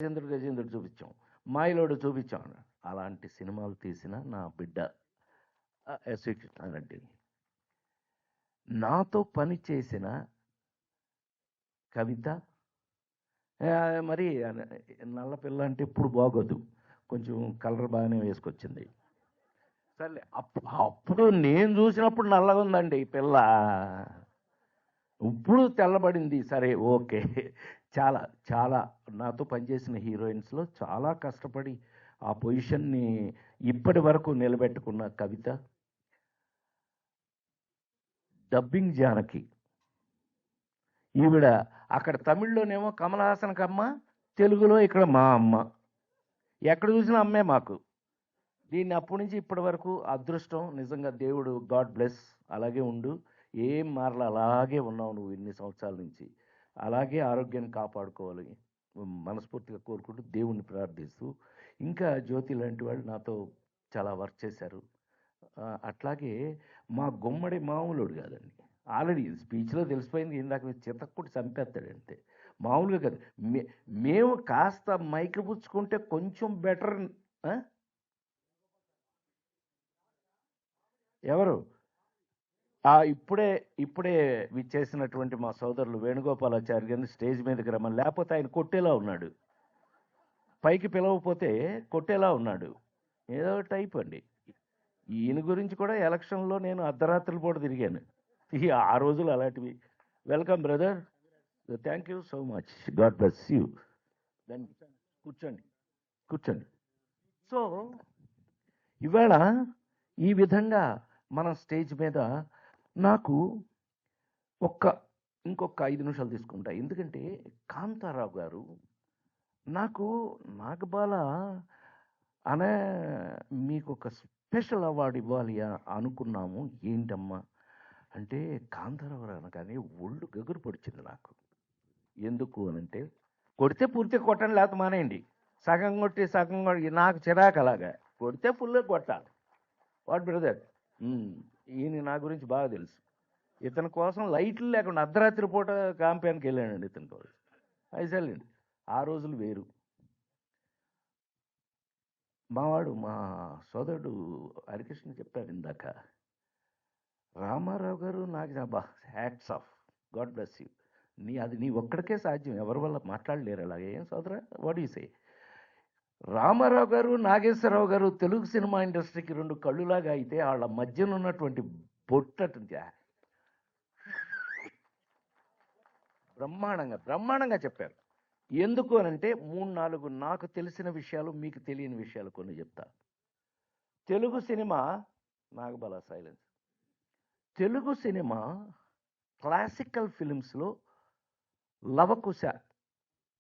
గజేంద్రుడు చూపించాం, మాయలోడు చూపించాం. అలాంటి సినిమాలు తీసిన నా బిడ్డ ఎస్వి కృష్ణారెడ్డి. నాతో పని చేసిన కవిత, మరి నల్ల పిల్ల అంటే ఇప్పుడు బాగోదు, కొంచెం కలర్ బాగానే వేసుకొచ్చింది. సరే, అప్పుడు నేను చూసినప్పుడు నల్లగా ఉందండి ఈ పిల్ల, ఇప్పుడు తెల్లబడింది. సరే, ఓకే. చాలా చాలా నాతో పనిచేసిన హీరోయిన్స్లో చాలా కష్టపడి ఆ పొజిషన్ని ఇప్పటి వరకు నిలబెట్టుకున్న కవిత. డబ్బింగ్ జానకి, ఈవిడ అక్కడ తమిళ్లోనేమో కమల్ హాసన్కి అమ్మ, తెలుగులో ఇక్కడ మా అమ్మ. ఎక్కడ చూసినా అమ్మే మాకు. దీన్ని అప్పటి నుంచి ఇప్పటి వరకు అదృష్టం నిజంగా, దేవుడు గాడ్ బ్లెస్. అలాగే ఉండు, ఏం మారల, అలాగే ఉన్నావు నువ్వు ఇన్ని సంవత్సరాల నుంచి. అలాగే ఆరోగ్యాన్ని కాపాడుకోవాలి మనస్ఫూర్తిగా కోరుకుంటూ, దేవుణ్ణి ప్రార్థిస్తూ. ఇంకా జ్యోతి లాంటి వాళ్ళు నాతో చాలా వర్క్ చేశారు. అట్లాగే మా గుమ్మడి మామూలుడు కాదండి. ఆల్రెడీ స్పీచ్లో తెలిసిపోయింది, ఇందాక చితక్కుటి చంపేస్తాడంతే. మామూలుగా కాదు, మేము కాస్త మైక్ పుచ్చుకుంటే కొంచెం బెటర్. ఎవరు? ఇప్పుడే విచ్చేసినటువంటి మా సోదరులు వేణుగోపాలాచారి గారిని స్టేజ్ మీదకి రమ్మని, లేకపోతే ఆయన కొట్టేలా ఉన్నాడు. పైకి పిలవకపోతే కొట్టేలా ఉన్నాడు. ఏదో టైప్ అండి. ఈయన గురించి కూడా ఎలక్షన్లో నేను అర్ధరాత్రుల పూట తిరిగాను. ఆ రోజులు అలాంటివి. Welcome brother, thank you so much, god bless you. Then కూర్చోండి. సో ఇవాళ ఈ విధంగా మన స్టేజ్ మీద నాకు ఇంకొక 5 నిమిషాలు తీసుకుంటా. ఎందుకంటే కాంతారావు గారు నాకు నాగబాల అనే మీకు ఒక స్పెషల్ అవార్డు ఇవ్వాలి అనుకున్నాము. ఏంటమ్మా అంటే, కాంతారావు అనగానే ఒళ్ళు గగురు పొడిచింది నాకు. ఎందుకు అనంటే, కొడితే పూర్తిగా కొట్టండి, లేకపోతే మానేయండి. సగం కొట్టి నాకు చిరాకు. అలాగా కొడితే ఫుల్గా కొట్టాలి. వాట్ బ్రదర్, ఈయన నా గురించి బాగా తెలుసు. ఇతని కోసం లైట్లు లేకుండా అర్ధరాత్రి పూట కాంప్యానికి వెళ్ళానండి ఇతని కోసం. అయిసలేండి, ఆ రోజులు వేరు. మావాడు, మా సోదరుడు హరికృష్ణ చెప్పాడు ఇందాక, రామారావు గారు నాకు hats off, God bless you. అది నీ ఒక్కడికే సాధ్యం, ఎవరి వల్ల మాట్లాడలేరు అలాగే. ఏం సోదరా, వాట్ యు సే? రామారావు గారు, నాగేశ్వరరావు గారు తెలుగు సినిమా ఇండస్ట్రీకి 2 కళ్ళులాగా అయితే, వాళ్ళ మధ్యన ఉన్నటువంటి బొట్టటు బ్రహ్మాండంగా చెప్పారు. ఎందుకు అనంటే 3-4 నాకు తెలిసిన విషయాలు, మీకు తెలియని విషయాలు కొన్ని చెప్తా. తెలుగు సినిమా, నాగబాల సైలెన్స్. తెలుగు సినిమా క్లాసికల్ ఫిలిమ్స్లో లవకుశ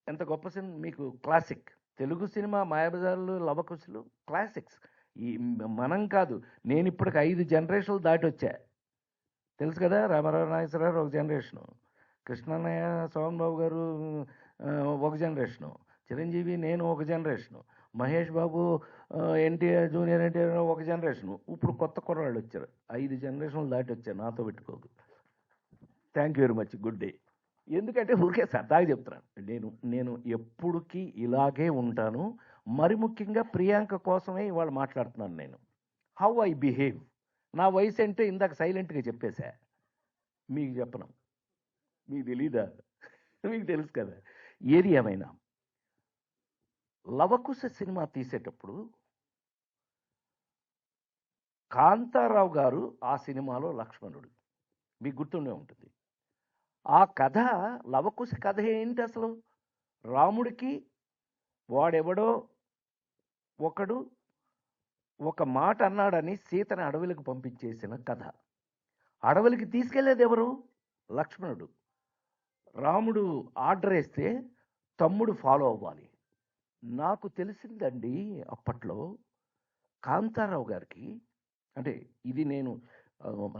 ఎంత గొప్ప సినిమా, మీకు క్లాసిక్. తెలుగు సినిమా మాయాబజార్లు, లవకుశలు క్లాసిక్స్. ఈ మనం కాదు, నేను ఇప్పటికి 5 జనరేషన్లు దాటి వచ్చా. తెలుసు కదా, రామారావు నాగేశ్వరరావు ఒక జనరేషను, కృష్ణన్నయ్య సోమన్ బాబు గారు ఒక జనరేషను, చిరంజీవి నేను ఒక జనరేషను, మహేష్ బాబు ఎన్టీఆర్ జూనియర్ ఎన్టీఆర్ ఒక జనరేషను. ఇప్పుడు కొత్త కుర్రాళ్ళు వచ్చారు. 5 జనరేషన్లు దాటి వచ్చారు. నాతో పెట్టుకోదు. Thank you very much, good day. ఎందుకంటే ఊరికే సరదాగా చెప్తున్నాను. నేను ఎప్పుడుకి ఇలాగే ఉంటాను. మరి ముఖ్యంగా ప్రియాంక కోసమే ఇవాళ మాట్లాడుతున్నాను నేను. How I behave. నా వయసు అంటే ఇందాక సైలెంట్గా చెప్పేశా. మీకు చెప్పను, మీకు తెలీదా? మీకు తెలుసు కదా. ఏది ఏమైనా, లవకుశ సినిమా తీసేటప్పుడు కాంతారావు గారు ఆ సినిమాలో లక్ష్మణుడు, మీకు గుర్తుండే ఉంటుంది. ఆ కథ, లవకుశ కథ ఏంటి అసలు? రాముడికి వాడెవడో ఒకడు ఒక మాట అన్నాడని సీతని అడవులకు పంపించేసిన కథ. అడవులకి తీసుకెళ్లేది ఎవరు? లక్ష్మణుడు. రాముడు ఆర్డర్ వేస్తే తమ్ముడు ఫాలో అవ్వాలి. నాకు తెలిసిందండి అప్పట్లో కాంతారావు గారికి, అంటే ఇది నేను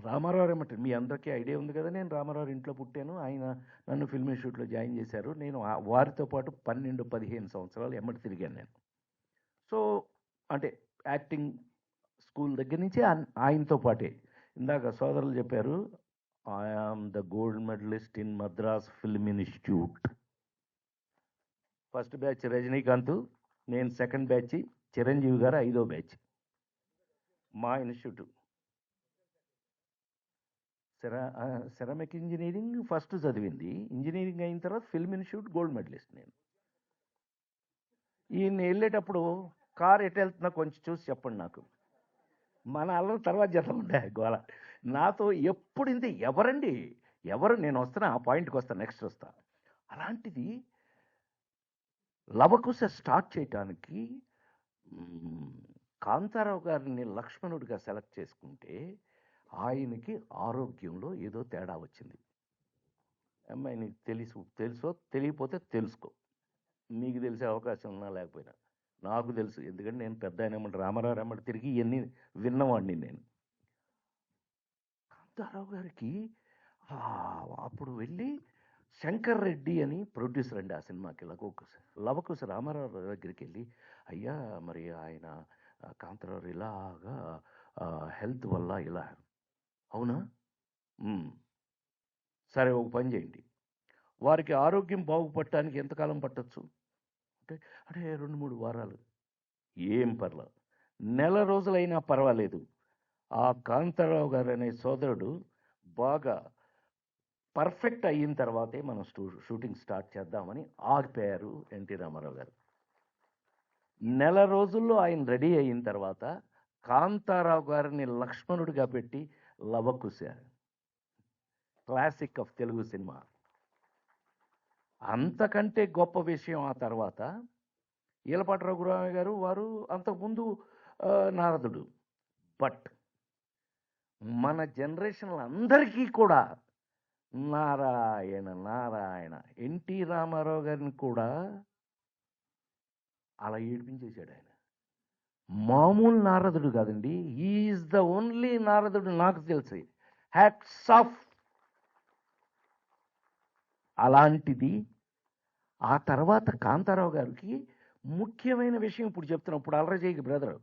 రామారావు ఏమంటే మీ అందరికీ ఐడియా ఉంది కదా, నేను రామారావు ఇంట్లో పుట్టాను. ఆయన నన్ను ఫిల్మ్ ఇన్స్టిట్యూట్లో జాయిన్ చేశారు. నేను వారితో పాటు 12-15 సంవత్సరాలు ఎమ్మటి తిరిగాను నేను. సో అంటే యాక్టింగ్ స్కూల్ దగ్గర నుంచి ఆయనతో పాటే. ఇందాక సోదరులు చెప్పారు, I am the gold medalist in Madras film institute. First batch Rajinikanth, నేను సెకండ్ బ్యాచ్, చిరంజీవి గారు 5వ బ్యాచ్. మా ఇన్స్టిట్యూట్ సెరామిక్ ఇంజనీరింగ్ ఫస్ట్ చదివింది. ఇంజనీరింగ్ అయిన తర్వాత ఫిల్మ్ ఇన్స్టిట్యూట్ గోల్డ్ మెడలిస్ట్ నేను. ఈయన వెళ్ళేటప్పుడు కారు ఎటు వెళ్తున్నా కొంచెం చూసి చెప్పండి నాకు. మన అల్లరి తర్వాత చేద్దాం ఉండే గోల. నాతో ఎప్పుడు ఇంతే, ఎవరండి ఎవరు, నేను వస్తున్నా ఆ పాయింట్కి వస్తాను, నెక్స్ట్ వస్తా. అలాంటిది లవకుశ స్టార్ట్ చేయటానికి కాంతారావు గారిని లక్ష్మణుడిగా సెలెక్ట్ చేసుకుంటే ఆయనకి ఆరోగ్యంలో ఏదో తేడా వచ్చింది. అమ్మాయి నీకు తెలుసో తెలియకపోతే తెలుసుకో, మీకు తెలిసే అవకాశం ఉన్నా లేకపోయినా నాకు తెలుసు. ఎందుకంటే నేను పెద్ద ఆయన ఏమంటే రామారావు రమ్మటి తిరిగి ఇవన్నీ విన్నవాడిని నేను. కాంతారావు గారికి అప్పుడు వెళ్ళి శంకర్ రెడ్డి అని ప్రొడ్యూసర్ అండి ఆ సినిమాకి, లవకుశ రామారావు దగ్గరికి వెళ్ళి, అయ్యా మరి ఆయన కాంతారావు ఇలాగా హెల్త్ వల్ల ఇలా, అవునా, సరే ఒక పని చేయండి, వారికి ఆరోగ్యం బాగుపడటానికి ఎంతకాలం పట్టచ్చు అంటే 2-3 వారాలు. ఏం పర్లేదు, నెల రోజులైనా పర్వాలేదు. ఆ కాంతారావు గారు అనే సోదరుడు బాగా పర్ఫెక్ట్ అయిన తర్వాతే మనం షూటింగ్ స్టార్ట్ చేద్దామని ఆగిపోయారు ఎన్టీ రామారావు గారు. నెల రోజుల్లో ఆయన రెడీ అయిన తర్వాత కాంతారావు గారిని లక్ష్మణుడిగా పెట్టి Lavakusa, classic of Telugu cinema. అంతకంటే గొప్ప విషయం ఆ తర్వాత ఈలపాటి రఘురామయ్య గారు, వారు అంతకుముందు నారదుడు. బట్ మన జనరేషన్ అందరికీ కూడా నారాయణ నారాయణ ఎన్టీ రామారావు గారిని కూడా అలా ఏడిపించేశాడు ఆయన. మామూలు నారదుడు కాదండి, హీఈస్ ద ఓన్లీ నారదుడు నాకు తెలిసి. Hats off. అలాంటిది ఆ తర్వాత కాంతారావు గారికి ముఖ్యమైన విషయం ఇప్పుడు చెప్తున్నాం. ఇప్పుడు అలరజయ్యకి బ్రదర్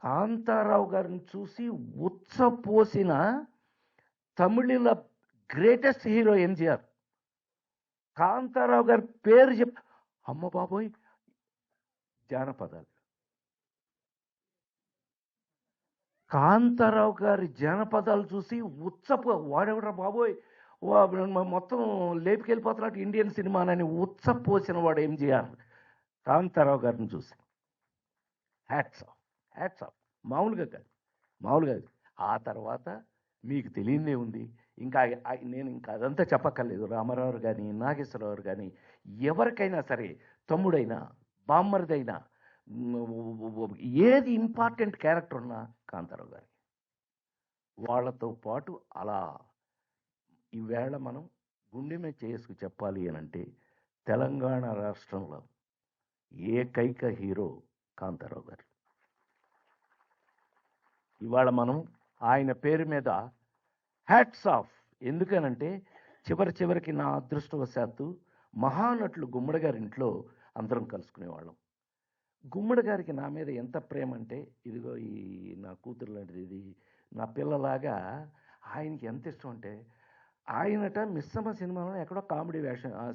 కాంతారావు గారిని చూసి ఉచ్చపోసిన తమిళ గ్రేటెస్ట్ హీరో ఎంజిఆర్. కాంతారావు గారి పేరు అమ్మ బాబోయ్, జానపదాలు. కాంతారావు గారి జానపదాలు చూసి వాడెవడరా బాబోయ్, మొత్తం లేపుకెళ్ళిపోతున్నట్టు ఇండియన్ సినిమానని ఉచ్చపోసిన వాడు ఎంజిఆర్ కాంతారావు గారిని చూసి. Hats off, hats off. మామూలుగా కాదు. ఆ తర్వాత మీకు తెలియదే ఉంది. ఇంకా నేను ఇంకా అదంతా చెప్పక్కర్లేదు. రామారావు కానీ, నాగేశ్వరరావు కానీ, ఎవరికైనా సరే, తమ్ముడైనా బామ్మరిదైనా, ఏది ఇంపార్టెంట్ క్యారెక్టర్ ఉన్నా కాంతారావు గారి. వాళ్ళతో పాటు అలా ఈవేళ మనం గుండె మీద చేసుకు చెప్పాలి అని అంటే తెలంగాణ రాష్ట్రంలో ఏకైక హీరో కాంతారావు గారు. ఇవాళ మనం ఆయన పేరు మీద హ్యాట్స్ ఆఫ్. ఎందుకనంటే చివరికి నా అదృష్టవశాత్తు మహానటులు గుమ్మడి గారి ఇంట్లో అందరం కలుసుకునేవాళ్ళం. గుమ్మడి గారికి నా మీద ఎంత ప్రేమ అంటే, ఇదిగో ఈ నా కూతురు లాంటిది, ఇది నా పిల్లలాగా ఆయనకి ఎంత ఇష్టం అంటే, ఆయనట మిస్సమ్మ సినిమాలో ఎక్కడో కామెడీ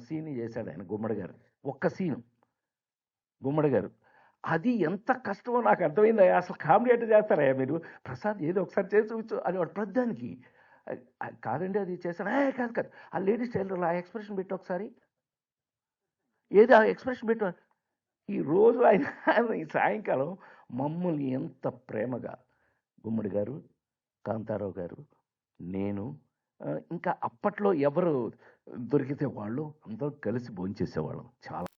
సీన్ చేశాడు ఆయన గుమ్మడి గారు. ఒక్క సీను గుమ్మడి గారు. అది ఎంత కష్టమో నాకు అర్థమైంది. అసలు కామెడీ అంటే చేస్తారయ్యా మీరు, ప్రసాద్ ఏదో ఒకసారి చేసి చూపించు అని వాడు ప్రతిదానికి. కాదండి అది చేశాను, కాదు ఆ లేడీస్ టైలర్లో ఆ ఎక్స్ప్రెషన్ పెట్టు ఒకసారి, ఏది ఆ ఎక్స్ప్రెషన్ పెట్టు. ఈ రోజు ఆయన ఈ సాయంకాలం మమ్మల్ని ఎంత ప్రేమగా గుమ్మడి గారు, కాంతారావు గారు, నేను, ఇంకా అప్పట్లో ఎవరు దొరికితే వాళ్ళు అందరూ కలిసి భోంచేసేవాళ్ళం. చాలా